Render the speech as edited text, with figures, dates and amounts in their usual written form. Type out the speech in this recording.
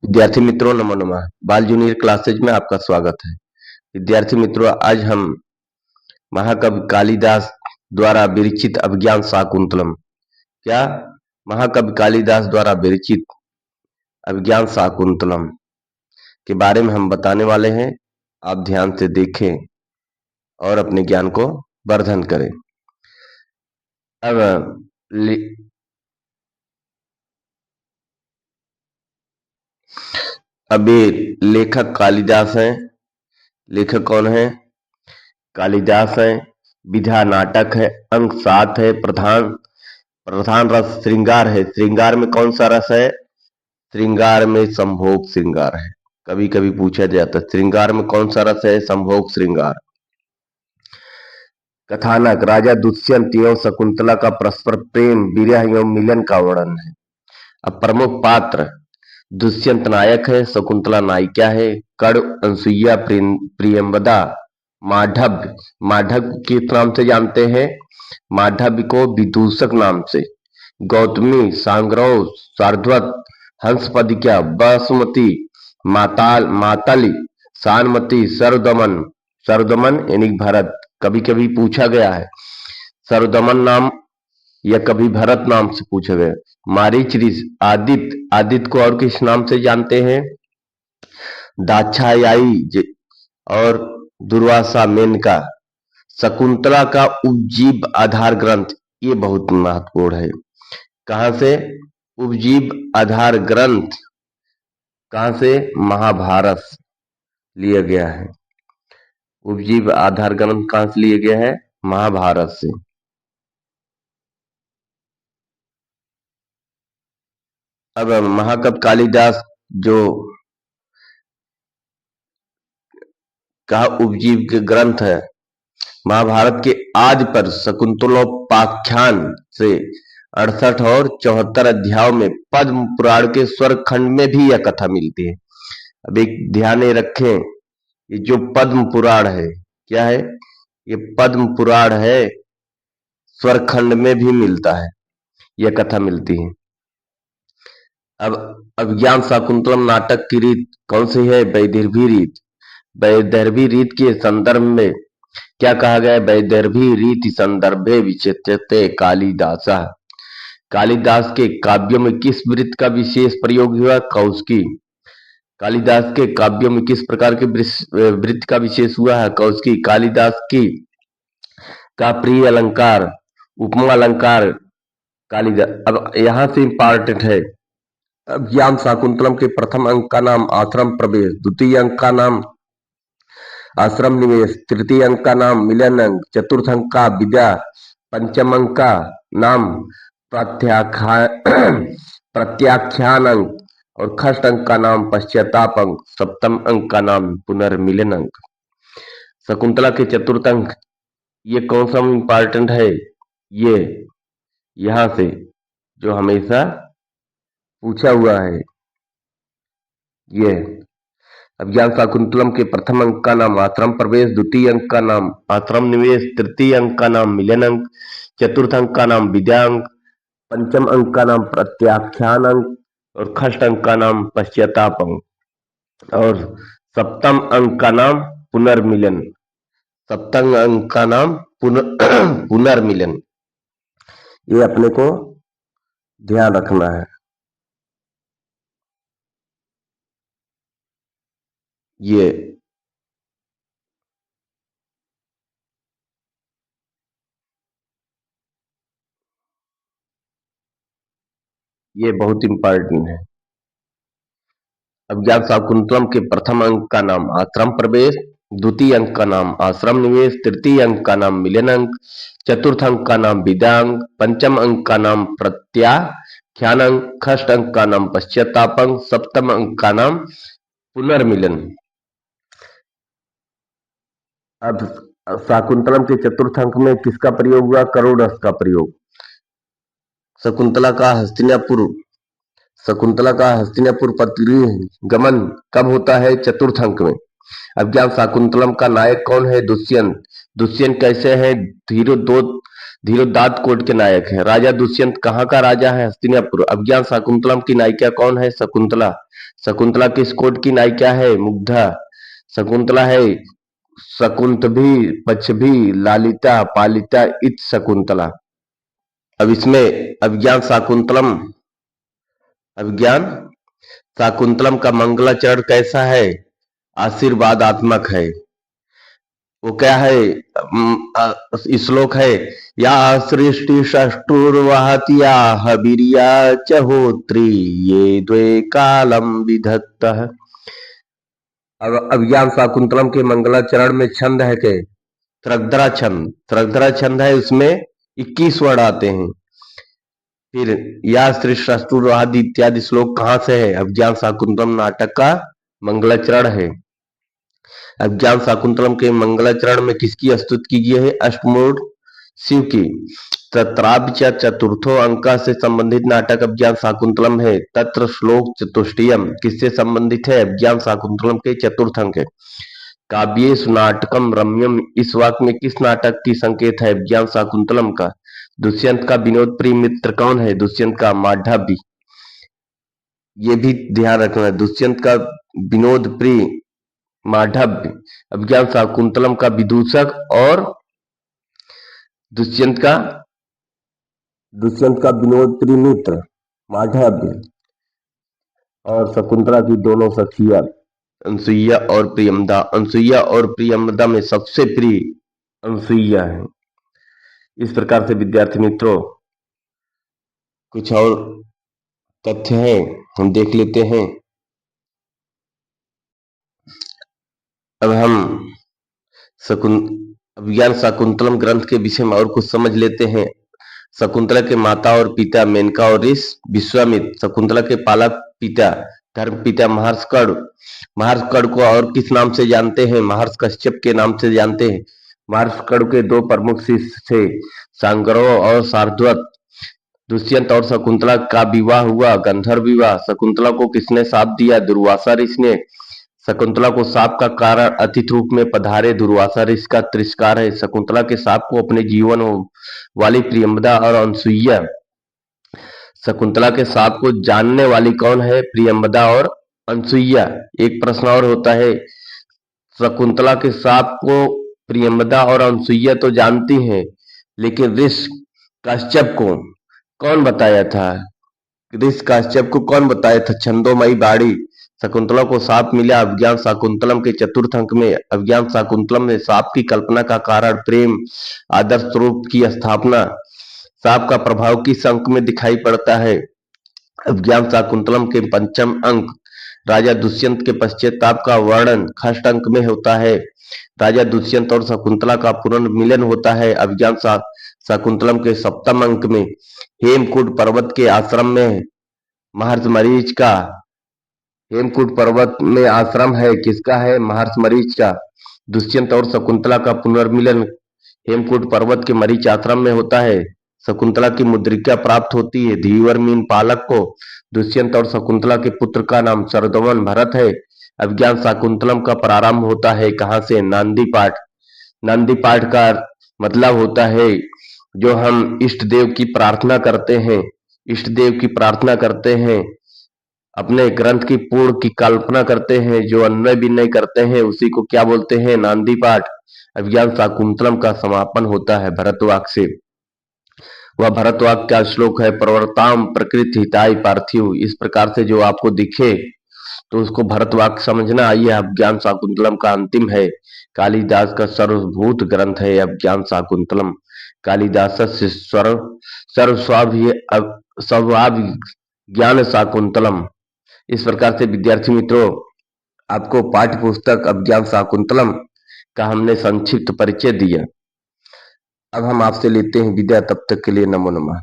विद्यार्थी मित्रों, नमो नमः। बाल जूनियर क्लासेज में आपका स्वागत है। विद्यार्थी मित्रों, आज हम महाकवि कालिदास द्वारा विरचित अभिज्ञान शाकुंतलम क्या महाकवि कालिदास द्वारा विरचित अभिज्ञान शाकुंतलम के बारे में हम बताने वाले हैं। आप ध्यान से देखें और अपने ज्ञान को वर्धन करें। अब अभी लेखक कालिदास हैं। लेखक कौन है? कालिदास है। विधा नाटक है। अंक 7 है। प्रधान प्रधान रस श्रृंगार है। श्रृंगार में कौन सा रस है? श्रृंगार में संभोग श्रृंगार है। कभी कभी पूछा जाता है श्रृंगार में कौन सा रस है? संभोग श्रृंगार। कथानक राजा दुष्यंत एवं शकुंतला का परस्पर प्रेम, विरह एवं मिलन का वर्णन है। अब प्रमुख पात्र दुष्यंत नायक है, शकुंतला नायिका है। कर्ण, अनसुईया, प्रियंवदा, माधव माधव किस नाम से जानते हैं? माधव को विदूषक नाम से। गौतमी, सांग्रव, सारध्वत, हंसपदिका, बासुमती, माताली, सानमती, सरदमन। सरदमन यानी भरत। कभी कभी पूछा गया है सरदमन नाम या कभी भरत नाम से पूछा गया। मारीच, आदित्य। आदित्य को और किस नाम से जानते हैं? दाक्षायाई और दुर्वासा, मेनका। शकुंतला का उपजीव आधार ग्रंथ, ये बहुत महत्वपूर्ण है। कहां से? उपजीव आधार ग्रंथ कहां से? महाभारत लिया गया है। उपजीव आधार ग्रंथ कहां से लिया गया है? महाभारत से। अब महाकवि कालिदास जो का उपजीव ग्रंथ है, महाभारत के आदि पर शकुंतलोपाख्यान से 68 और 74 अध्यायों में पद्म पुराण के स्वर्ग खंड में भी यह कथा मिलती है। अब एक ध्यान रखें, ये जो पद्म पुराण है, क्या है? ये पद्म पुराण है, स्वर्ग खंड में भी मिलता है, यह कथा मिलती है। अब अभिज्ञान शाकुंतलम नाटक की रीत कौन सी है? वैदर्भी रीत। वैदर्भी रीत के संदर्भ में क्या कहा गया? वैदर्भी रीति संदर्भे विचित्यते कालिदास। कालिदास के काव्यों में किस वृत्त का विशेष प्रयोग हुआ? कौशिकी। कालिदास के काव्यों में किस प्रकार के वृत्त का विशेष हुआ है? कौशिकी। कालिदास की का प्रिय अलंकार, उपमा अलंकार कालिदास। अब यहां से इंपॉर्टेंट है, अभिज्ञान शाकुंतलम के प्रथम अंक का नाम आश्रम प्रवेश, द्वितीय अंक का नाम आश्रम निवेश, तृतीय अंक का नाम मिलन अंक, चतुर्थ अंक का विद्या, पंचम अंक का नाम प्रत्याख्यान अंक और षष्ठ अंक का नाम पश्चाताप अंक, सप्तम अंक का नाम पुनर्मिलन अंक। शकुंतला के चतुर्थ अंक, ये कौन सा इंपॉर्टेंट है? ये यहां से जो हमेशा पूछा हुआ है, ये अभिज्ञान शाकुंतलम के प्रथम अंक का नाम आश्रम प्रवेश, द्वितीय अंक का नाम आश्रम निवेश, तृतीय अंक का नाम मिलन अंक, चतुर्थ अंक का नाम विद्या अंक, पंचम अंक का नाम प्रत्याख्यान अंक और षष्ठ अंक का नाम पश्चाताप अंक और सप्तम अंक का नाम पुनर्मिलन। सप्तम अंक का नाम पुनर्मिलन। ये अपने को ध्यान रखना है। ये बहुत इंपॉर्टेंट है। अभिज्ञान शाकुंतलम के प्रथम अंक का नाम आश्रम प्रवेश, द्वितीय अंक का नाम आश्रम निवेश, तृतीय अंक का नाम मिलन अंक, चतुर्थ अंक का नाम विद्या अंक, पंचम अंक का नाम प्रत्याख्यान अंक, षष्ठ अंक का नाम पश्चाताप अंक, सप्तम अंक का नाम पुनर्मिलन। अब शाकुंतलम के चतुर्थ अंक में किसका प्रयोग हुआ? करुण रस का प्रयोग। शकुंतला का हस्तिनापुर गमन कब होता है? चतुर्थ अंक में। अभिज्ञान शाकुंतलम का नायक कौन है? दुष्यंत। दुष्यंत कैसे है? धीरोदात्त कोट के नायक है। राजा दुष्यंत कहाँ का राजा है? हस्तिनापुर। अभिज्ञान शाकुंतलम की नायिका कौन है? शकुंतला। शकुंतला किस कोट की नायिका है? मुग्धा। शकुंतला है शकुंतभी, पच्छभी, लालिता, पालिता इत शकुंतला। अब इसमें अभिज्ञान शाकुंतलम अभिज्ञान शाकुंतलम का मंगलाचरण कैसा है? आशीर्वादात्मक है। वो क्या है? श्लोक है, या सृष्टि षष्टुर्वहत्या हबिरिया चहोत्री ये द्वे कालम विधत्त। अब अभिज्ञान शाकुंतलम के मंगलाचरण में छंद है के त्रगधरा छंद। त्रगधरा छंद है, उसमें 21 वर्ण आते हैं। फिर या श्री शस्त्रवाद इत्यादि श्लोक कहाँ से है? अभिज्ञान शाकुंतलम नाटक का मंगलाचरण है। अभिज्ञान शाकुंतलम के मंगलाचरण में किसकी स्तुति की गई है? अष्टमूर्ध शिव की। तत्राभ्य चतुर्थो अंक से संबंधित नाटक अभिज्ञान शाकुंतलम है। तत्र श्लोक चतुष्टयम किससे संबंधित है? अभिज्ञान शाकुंतलम के चतुर्थ अंक है। काव्येषु नाटकम रम्यम, इस वाक्य में किस नाटक की संकेत है? अभिज्ञान शाकुंतलम का। दुष्यंत का विनोद प्रिय मित्र कौन है? दुष्यंत का मांडव्य। ये भी ध्यान रखना, दुष्यंत का विनोद प्रिय मांडव्य, अभिज्ञान शाकुंतलम का विदूषक और दुष्यंत का विनोद प्रिय मित्र मांडव्य, और शकुंतला की दोनों सखियां अनसुईया और प्रियमदा। अनसुईया और प्रियमदा में सबसे प्रिय अनसुईया है। इस प्रकार से विद्यार्थी मित्रों कुछ और तथ्य हैं, हम देख लेते हैं। अब हम अभिज्ञान शाकुंतलम ग्रंथ के विषय में और कुछ समझ लेते हैं। शकुंतला के माता और पिता मेनका और ऋषि विश्वामित्र। शकुंतला के पालक पिता धर्म पिता महर्षि कर्ण। महर्षि कर्ण को और किस नाम से जानते हैं? महर्षि कश्यप के नाम से जानते हैं। महर्षि कर्ण के दो प्रमुख शिष्य थे, सांगरो और शार्दूल। दुष्यंत और शकुंतला का विवाह हुआ, गंधर्व विवाह। शकुंतला को किसने शाप दिया? दुर्वासा ऋषि ने। शकुंतला को शाप का कारण अतिथि रूप में पधारे दुर्वासा ऋषि का तिरस्कार है। शकुंतला के शाप को अपने जीवन वाली प्रियंवदा और अनसुईया। शकुंतला के शाप को जानने वाली कौन है? प्रियंवदा और अनसुईया। एक प्रश्न और होता है, शकुंतला के शाप को प्रियंवदा और अनसुईया तो जानती हैं, लेकिन ऋषि कश्यप को कौन बताया था? ऋषि कश्यप को कौन बताया था? छंदोमयी बाड़ी। शकुंतला को शाप मिला अभिज्ञान शाकुंतलम के चतुर्थ अंक में। अभिज्ञान शाकुंतलम में शाप की कल्पना का कारण प्रेम आदर्श स्वरूप की स्थापना। शाप का प्रभाव किस अंक में दिखाई पड़ता है? अभिज्ञान शाकुंतलम के पंचम अंक। राजा दुष्यंत के पश्चाताप का वर्णन खष्ट अंक में होता है। राजा दुष्यंत और शकुंतला का पुनर्मिलन होता है अभिज्ञान शाकुंतलम के सप्तम अंक में। हेमकूट पर्वत के आश्रम में महर्षि मरीच का। हेमकूट पर्वत में आश्रम है किसका? है महर्षि मरीच का। दुष्यंत और शकुंतला का पुनर्मिलन हेमकूट पर्वत के मरीच आश्रम में होता है। शकुंतला की मुद्रिका प्राप्त होती है धीवर मीन पालक को। दुष्यंत और शकुंतला के पुत्र का नाम शरदमन भरत है। अभिज्ञान शाकुंतलम का प्रारंभ होता है कहाँ से? नांदी पाठ। नांदी पाठ का मतलब होता है जो हम इष्ट देव की प्रार्थना करते हैं, इष्ट देव की प्रार्थना करते हैं, अपने ग्रंथ की पूर्ण की कल्पना करते हैं, जो अन्वय विनय करते हैं, उसी को क्या बोलते हैं? नांदी पाठ। अभिज्ञान शाकुंतलम का समापन होता है भरतवाक से। वह भरतवाक का श्लोक है, प्रवर्ताम प्रकृति हिताय पार्थिव। इस प्रकार से जो आपको दिखे तो उसको भरतवाक समझना। आइए, अभिज्ञान शाकुंतलम का अंतिम है। कालिदास का सर्वभूत ग्रंथ है अभिज्ञान शाकुंतलम। कालिदास से सर्वाभिज्ञान शाकुंतलम। इस प्रकार से विद्यार्थी मित्रों आपको पाठ्य पुस्तक अभिज्ञान शाकुंतलम का हमने संक्षिप्त परिचय दिया। अब हम आपसे लेते हैं विदा, तब तक के लिए नमो नमः।